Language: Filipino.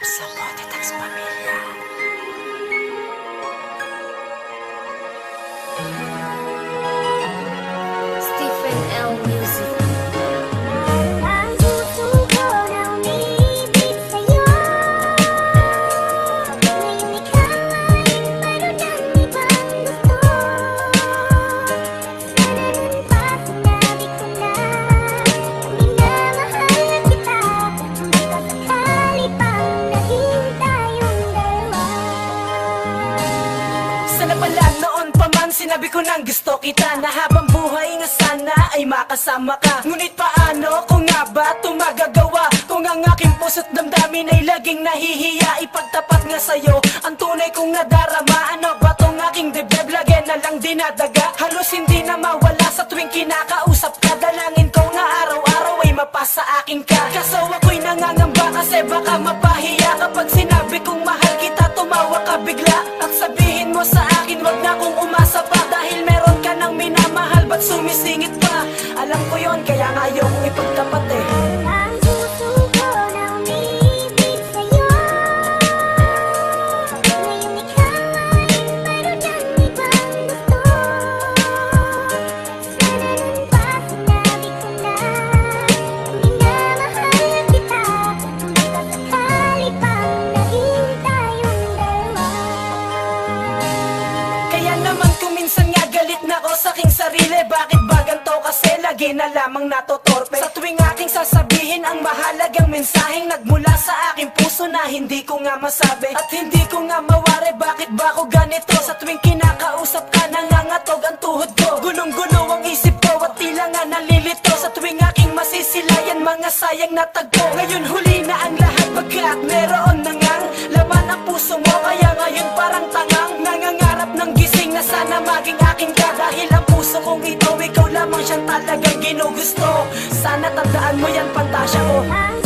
Sa Potitex Pamilya. Stephen L. Music. Ang puso ko na umiibig sa'yo. Ngayon ikaw ay mayroon ng ibang gusto. Sana nun pa sinabi ko na minamahal kita. Hindi pa sakali pang naging tayong dalawa. Sana pala noon pa man sinabi ko nang gusto kita, na habang buhay nga sana ay makasama ka. Ngunit paano ko nga ba ito magagawa kung ang aking puso't damdamin ay laging nahihiya ipagtapat nga sa'yo ang tunay kong nadarama? Ano ba tong aking dibdib lagi na lang dinadaga? Halos hindi na mawala sa tuwing kinakausap ka. Dalangin ko nga araw-araw ay mapasa akin ka. Kaso ako'y nangangamba kasi baka mapahiya kapag sinabi kong mahal kita, tumawa ka bigla at sabihin mo sa akin wag na kong umasa pa. Dahil meron ka nang minamahal, ba't sumisingit pa? Alam ko yon, kaya nga ayokong ipagtapat eh. Ang puso ko na umiibig sa'yo. Ngayon ikaw ay mayroon ng ibang gusto. Sana nun pa sinabi ko na minamahal kita. Hindi pa sakali pang naging tayong dalawa. Kaya naman kung minsan nga galit na ako sa aking sarili, bakit ba ganito kasi lagi na lamang natotorpe? Sa tuwing aking sasabihin ang mahalagang mensaheng nagmula sa aking puso na hindi ko nga masabi at hindi ko nga mawari, bakit ba ako ganito? Sa tuwing kinakausap ka nangangatog ang tuhod ko, gulong-gulo ang isip ko at tila nga nalilito. Sa tuwing aking masisilayan mga sayang na tagpo, ngayon huli na ang lahat pagkat meron na ngang laman ang puso mo. Kaya ngayon parang tangang nangangarap ng gising na sana maging akin ka. Dahil ang puso kong ito, ikaw lamang siyang talagang ginugusto. Sana tandaan mo yan, pantasya ko. Ang